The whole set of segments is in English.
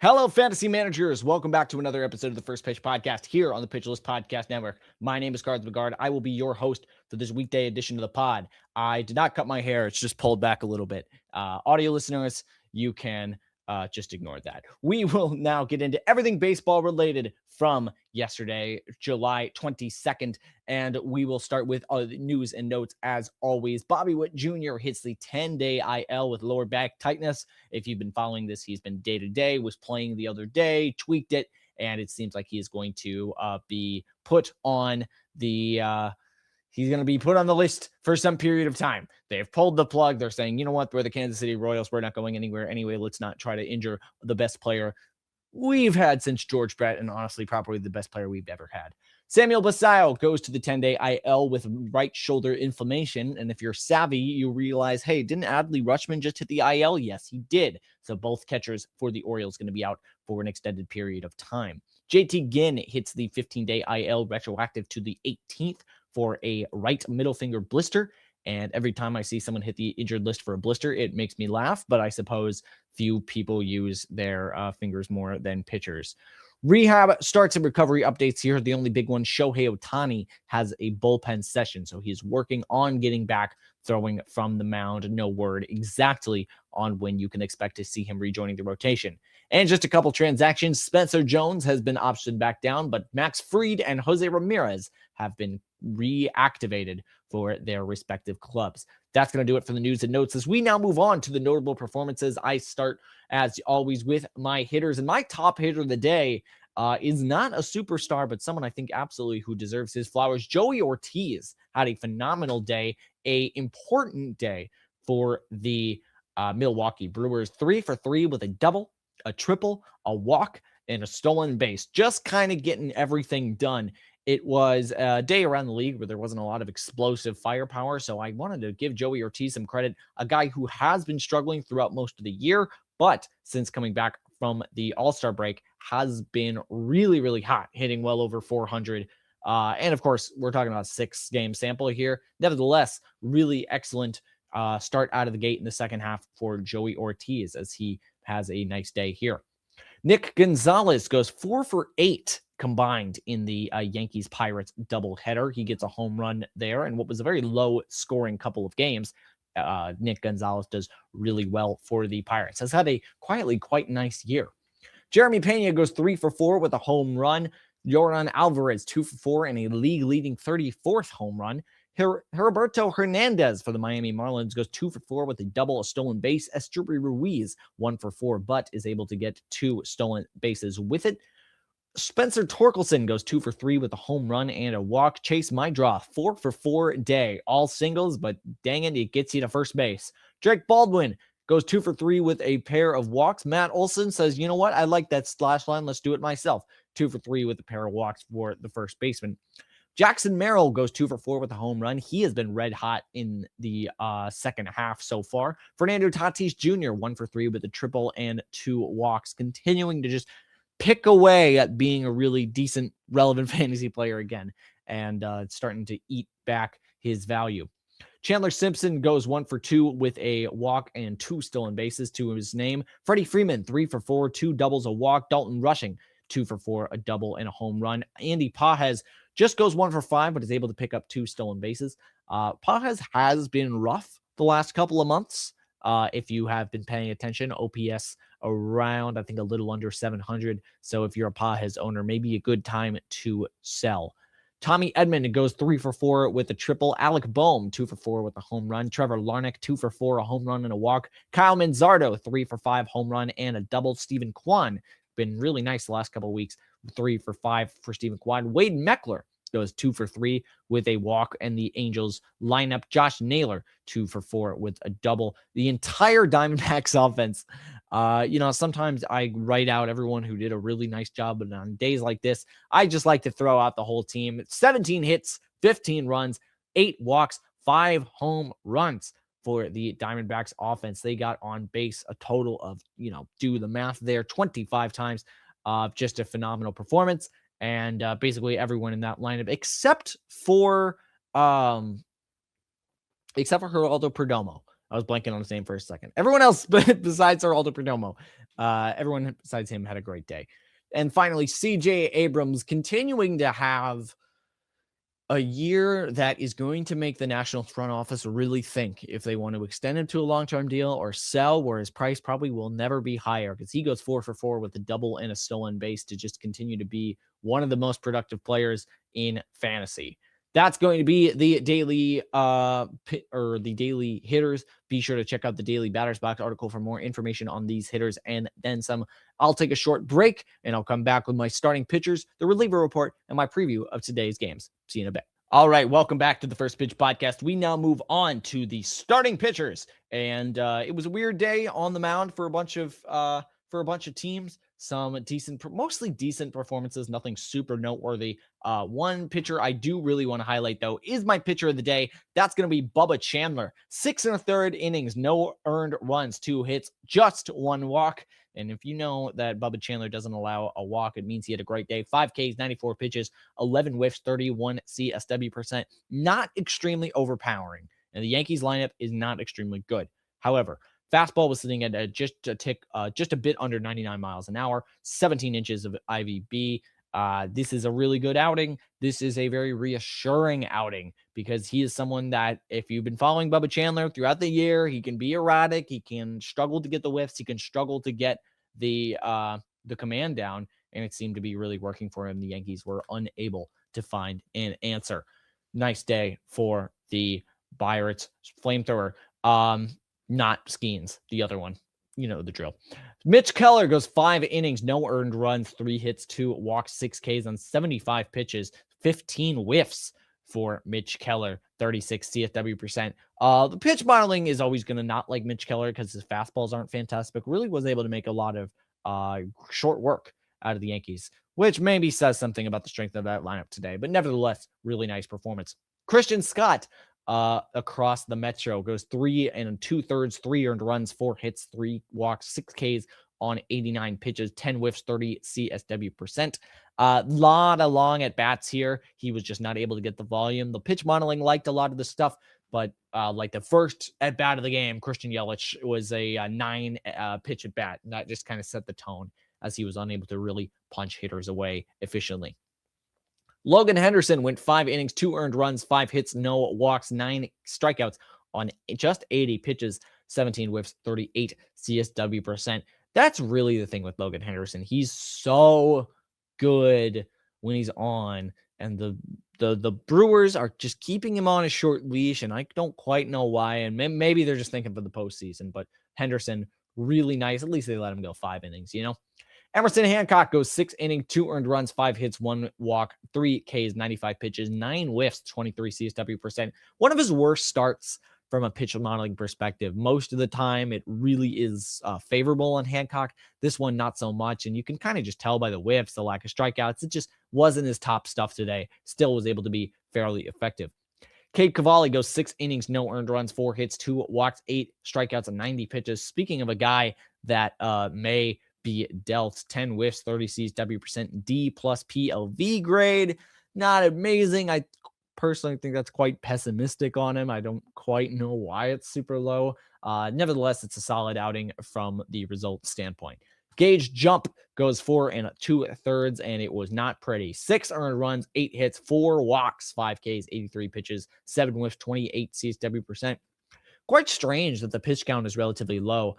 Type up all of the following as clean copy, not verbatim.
Hello, fantasy managers. Welcome back to another episode of the First Pitch Podcast here on the Pitch List Podcast Network. My name is Cards McGard. I will be your host for this weekday edition of the pod. I did not cut my hair. It's just pulled back a little bit. Audio listeners, you can just ignore that. We will now get into everything baseball related from yesterday, July 22nd, and we will start with news and notes as always. Bobby Witt Jr. hits the 10-day IL with lower back tightness. If you've been following this, he's been day-to-day, was playing the other day, tweaked it, and it seems like he is going to be put on the he's going to be put on the list for some period of time. They've pulled the plug. They're saying, you know what, we're the Kansas City Royals. We're not going anywhere anyway. Let's not try to injure the best player we've had since George Brett, and honestly, probably the best player we've ever had. Samuel Basallo goes to the 10-day IL with right shoulder inflammation. And if you're savvy, you realize, hey, didn't Adley Rutschman just hit the IL? Yes, he did. So both catchers for the Orioles going to be out for an extended period of time. JT Ginn hits the 15-day IL retroactive to the 18th for a right middle finger blister. And every time I see someone hit the injured list for a blister, it makes me laugh. But I suppose few people use their fingers more than pitchers. Rehab starts and recovery updates here. The only big one, Shohei Ohtani has a bullpen session. So he's working on getting back throwing from the mound. No word exactly on when you can expect to see him rejoining the rotation. And just a couple transactions. Spencer Jones has been optioned back down, but Max Fried and Jose Ramirez have been reactivated for their respective clubs. That's going to do it for the news and notes. As we now move on to the notable performances, I start, as always, with my hitters. And my top hitter of the day is not a superstar, but someone I think absolutely who deserves his flowers. Joey Ortiz had a phenomenal day, a important day for the Milwaukee Brewers. 3 for 3 with a double, a triple, a walk, and a stolen base. Just kind of getting everything done. It was a day around the league where there wasn't a lot of explosive firepower, so I wanted to give Joey Ortiz some credit, a guy who has been struggling throughout most of the year, but since coming back from the All-Star break, has been really, really hot, hitting well over 400. And of course, we're talking about a 6-game sample here. Nevertheless, really excellent start out of the gate in the second half for Joey Ortiz as he has a nice day here. Nick Gonzalez goes 4 for 8 combined in the Yankees-Pirates doubleheader. He gets a home run there, and what was a very low-scoring couple of games, Nick Gonzalez does really well for the Pirates. Has had a quietly quite nice year. Jeremy Pena goes 3 for 4 with a home run. Yordan Alvarez 2 for 4 and a league-leading 34th home run. Heriberto Hernandez for the Miami Marlins goes 2 for 4 with a double, a stolen base. Esteury Ruiz 1 for 4, but is able to get 2 stolen bases with it. Spencer Torkelson goes 2 for 3 with a home run and a walk. Chase Mydra 4 for 4 day, all singles, but dang it gets you to first base. Drake Baldwin goes 2 for 3 with a pair of walks. Matt Olson says, you know what? I like that slash line. Let's do it myself. 2 for 3 with a pair of walks for the first baseman. Jackson Merrill goes 2 for 4 with a home run. He has been red hot in the second half so far. Fernando Tatis Jr. 1 for 3 with a triple and 2 walks, continuing to just pick away at being a really decent, relevant fantasy player again, and starting to eat back his value. Chandler Simpson goes 1 for 2 with a walk and 2 stolen bases to his name. Freddie Freeman 3 for 4, 2 doubles, a walk. Dalton Rushing 2 for 4, a double and a home run. Andy Pages just goes 1 for 5, but is able to pick up 2 stolen bases. Pages has been rough the last couple of months. If you have been paying attention, OPS around, I think, a little under 700. So if you're a Pages owner, maybe a good time to sell. Tommy Edman goes 3 for 4 with a triple. Alec Boehm 2 for 4 with a home run. Trevor Larnach 2 for 4, a home run and a walk. Kyle Manzardo 3 for 5, home run and a double. Stephen Kwan been really nice the last couple of weeks. 3 for 5 for Stephen Kwan. Wade Meckler goes 2 for 3 with a walk, and the Angels lineup. Josh Naylor 2 for 4 with a double. The entire Diamondbacks offense. Sometimes I write out everyone who did a really nice job, but on days like this, I just like to throw out the whole team. 17 hits, 15 runs, 8 walks, 5 home runs for the Diamondbacks offense. They got on base a total of, do the math there, 25 times. Just a phenomenal performance. And basically everyone in that lineup, except for Geraldo Perdomo. I was blanking on his name for a second. Everyone else, besides Geraldo Perdomo, everyone besides him had a great day. And finally, CJ Abrams continuing to have a year that is going to make the Nationals front office really think if they want to extend him to a long-term deal or sell, where his price probably will never be higher, because he goes 4 for 4 with a double and a stolen base to just continue to be one of the most productive players in fantasy. That's going to be the daily the daily hitters. Be sure to check out the daily batters box article for more information on these hitters and then some. I'll take a short break and I'll come back with my starting pitchers, the reliever report, and my preview of today's games. See you in a bit. All right, welcome back to the First Pitch Podcast. We now move on to the starting pitchers, and it was a weird day on the mound for a bunch of teams. Some decent, mostly decent performances, nothing super noteworthy. One pitcher I do really want to highlight, though, is my pitcher of the day. That's going to be Bubba Chandler. 6 1/3 innings, no earned runs, 2 hits, just 1 walk. And if you know that Bubba Chandler doesn't allow a walk, it means he had a great day. 5 Ks, 94 pitches, 11 whiffs, 31 CSW percent. Not extremely overpowering. And the Yankees lineup is not extremely good. However, fastball was sitting at just a bit under 99 miles an hour, 17 inches of IVB. This is a really good outing. This is a very reassuring outing because he is someone that, if you've been following Bubba Chandler throughout the year, he can be erratic. He can struggle to get the whiffs. He can struggle to get the command down, and it seemed to be really working for him. The Yankees were unable to find an answer. Nice day for the Pirates flamethrower. Not Skeens, the other one. You know the drill. Mitch Keller goes 5 innings, no earned runs, 3 hits, 2 walks, 6 Ks on 75 pitches, 15 whiffs for Mitch Keller, 36 CSW percent. The pitch modeling is always going to not like Mitch Keller because his fastballs aren't fantastic. Really was able to make a lot of short work out of the Yankees, which maybe says something about the strength of that lineup today. But nevertheless, really nice performance. Christian Scott, across the Metro, goes 3 2/3, 3 earned runs, 4 hits, 3 walks, 6 Ks on 89 pitches, 10 whiffs, 30 CSW percent. Lot of long at bats here. He was just not able to get the volume. The pitch modeling liked a lot of the stuff, but like the first at bat of the game, Christian Yelich was a 9 pitch at bat, and that just kind of set the tone as he was unable to really punch hitters away efficiently. Logan Henderson went 5 innings, 2 earned runs, 5 hits, no walks, 9 strikeouts on just 80 pitches, 17 whiffs, 38 CSW percent. That's really the thing with Logan Henderson. He's so good when he's on, and the Brewers are just keeping him on a short leash, and I don't quite know why, and maybe they're just thinking for the postseason, but Henderson, really nice. At least they let him go 5 innings, you know? Emerson Hancock goes 6 innings, 2 earned runs, 5 hits, 1 walk, 3 Ks, 95 pitches, 9 whiffs, 23 CSW percent. One of his worst starts from a pitch modeling perspective. Most of the time, it really is favorable on Hancock. This one, not so much. And you can kind of just tell by the whiffs, the lack of strikeouts. It just wasn't his top stuff today. Still was able to be fairly effective. Cade Cavalli goes 6 innings, no earned runs, 4 hits, 2 walks, 8 strikeouts, and 90 pitches. Speaking of a guy that may be dealt, 10 whiffs, 30 CSW percent, D plus PLV grade. Not amazing. I personally think that's quite pessimistic on him. I don't quite know why it's super low. Nevertheless, it's a solid outing from the result standpoint. Gage Jump goes 4 2/3, and it was not pretty. 6 earned runs, 8 hits, 4 walks, 5 Ks, 83 pitches, 7 whiffs, 28 CSW percent. Quite strange that the pitch count is relatively low,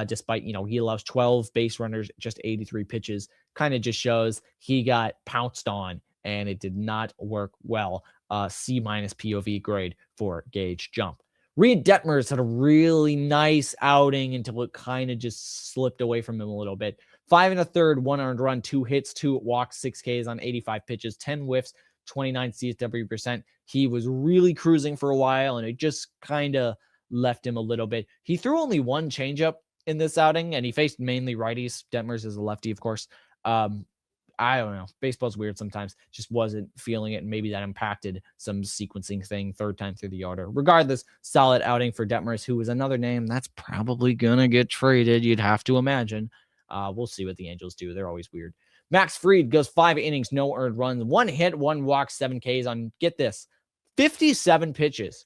despite, he allows 12 base runners, just 83 pitches. Kind of just shows he got pounced on, and it did not work well. C- POV grade for Gage Jump. Reed Detmers had a really nice outing until it kind of just slipped away from him a little bit. 5 1/3, 1 earned run, 2 hits, 2 walks, 6 Ks on 85 pitches, 10 whiffs, 29 CSW percent. He was really cruising for a while, and it just kind of left him a little bit. He threw only 1 changeup in this outing, and he faced mainly righties. Detmers is a lefty, of course. I don't know. Baseball's weird sometimes. Just wasn't feeling it, and maybe that impacted some sequencing thing, 3rd time through the order. Regardless, solid outing for Detmers, who is another name that's probably going to get traded, you'd have to imagine. We'll see what the Angels do. They're always weird. Max Fried goes 5 innings, no earned runs, 1 hit, 1 walk, 7 Ks on, get this, 57 pitches.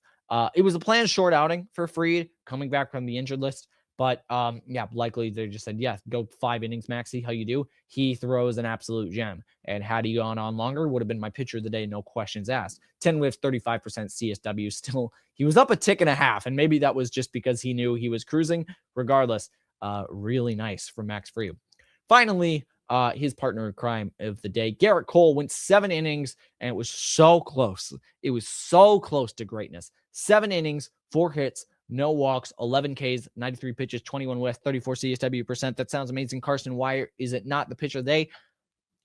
It was a planned short outing for Fried coming back from the injured list. But yeah, likely they just said, yeah, go 5 innings max, see how you do. He throws an absolute gem. And had he gone on longer, would have been my pitcher of the day, no questions asked. 10 whiffs, 35% CSW. Still, he was up a tick and a half. And maybe that was just because he knew he was cruising. Regardless, really nice from Max Fried. Finally, his partner in crime of the day, Garrett Cole, went 7 innings, and it was so close. It was so close to greatness. 7 innings, 4 hits, no walks, 11 Ks, 93 pitches, 21 whiffs, 34 CSW percent. That sounds amazing. Carson, why is it not the pitcher of the day?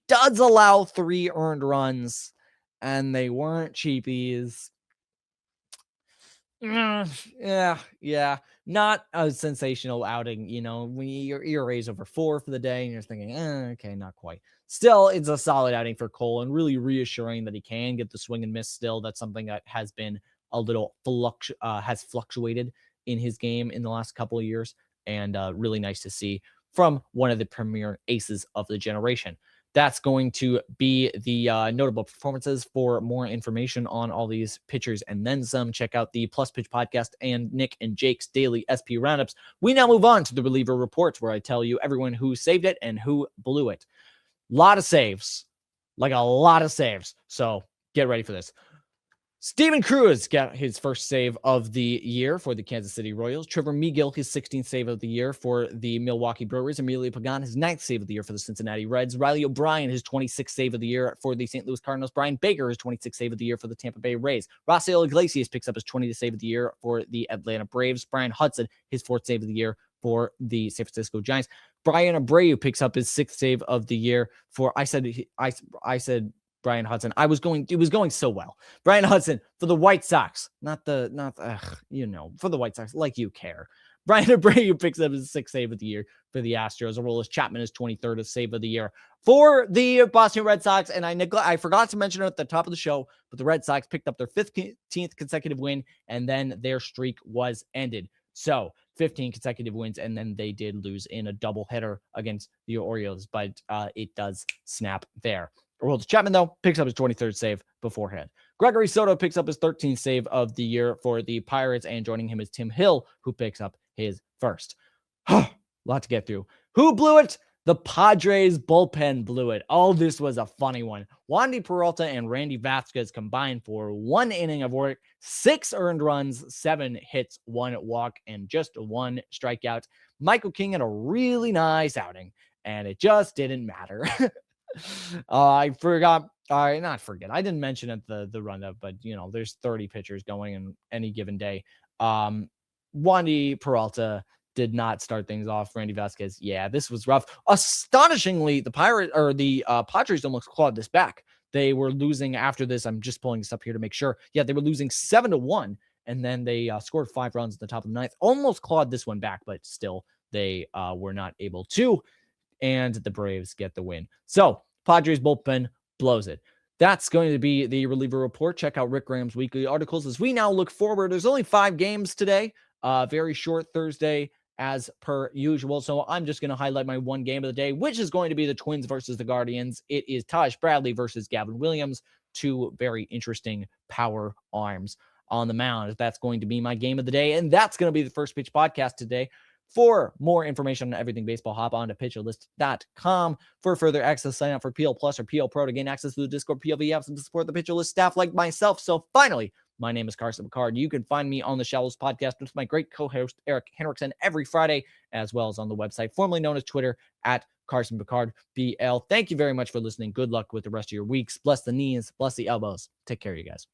Does allow 3 earned runs, and they weren't cheapies. Yeah. Not a sensational outing. When your ERA is over 4 for the day and you're thinking, okay, not quite. Still, it's a solid outing for Cole and really reassuring that he can get the swing and miss still. That's something that has been a little has fluctuated in his game in the last couple of years, and really nice to see from one of the premier aces of the generation. That's going to be the notable performances. For more information on all these pitchers and then some, check out the Plus Pitch podcast and Nick and Jake's daily SP roundups. We now move on to the reliever reports, where I tell you everyone who saved it and who blew it. Lot of saves, like a lot of saves. So get ready for this. Steven Cruz got his first save of the year for the Kansas City Royals. Trevor Megill, his 16th save of the year for the Milwaukee Brewers. Emilio Pagan, his 9th save of the year for the Cincinnati Reds. Riley O'Brien, his 26th save of the year for the St. Louis Cardinals. Brian Baker, his 26th save of the year for the Tampa Bay Rays. Rafael Iglesias picks up his 20th save of the year for the Atlanta Braves. Brian Hudson, his 4th save of the year for the San Francisco Giants. Brian Abreu picks up his 6th save of the year for, I said Brian Hudson. It was going so well. Brian Hudson for the White Sox, for the White Sox, like you care. Brian Abreu picks up his 6th save of the year for the Astros. Aroldis Chapman is 23rd save of the year for the Boston Red Sox. And I forgot to mention it at the top of the show, but the Red Sox picked up their 15th consecutive win, and then their streak was ended. So 15 consecutive wins, and then they did lose in a doubleheader against the Orioles, but it does snap there. Aroldis Chapman, though, picks up his 23rd save beforehand. Gregory Soto picks up his 13th save of the year for the Pirates, and joining him is Tim Hill, who picks up his first. Lot to get through. Who blew it? The Padres bullpen blew it. Oh, this was a funny one. Wandy Peralta and Randy Vasquez combined for 1 inning of work, 6 earned runs, 7 hits, 1 walk, and just 1 strikeout. Michael King had a really nice outing, and it just didn't matter. I didn't mention it the roundup, but there's 30 pitchers going in any given day. Wandy Peralta did not start things off. Randy Vasquez, yeah, this was rough. Astonishingly, the Padres almost clawed this back. They were losing after this. I'm just pulling this up here to make sure. Yeah, they were losing 7-1, and then they scored 5 runs at the top of the 9th. Almost clawed this one back, but still they were not able to. And the Braves get the win. So Padres bullpen blows it. That's going to be the reliever report. Check out Rick Graham's weekly articles as we now look forward. There's only 5 games today. Very short Thursday as per usual. So I'm just going to highlight my 1 game of the day, which is going to be the Twins versus the Guardians. It is Taj Bradley versus Gavin Williams. 2 very interesting power arms on the mound. That's going to be my game of the day. And that's going to be the First Pitch podcast today. For more information on everything baseball, hop on to pitcherlist.com. For further access, sign up for PL Plus or PL Pro to gain access to the Discord PLV apps and to support the Pitcher List staff like myself. So finally, my name is Carson McCard. You can find me on the Shallows podcast with my great co-host, Eric Henriksen, every Friday, as well as on the website, formerly known as Twitter, at Carson McCard BL. Thank you very much for listening. Good luck with the rest of your weeks. Bless the knees, bless the elbows. Take care, you guys.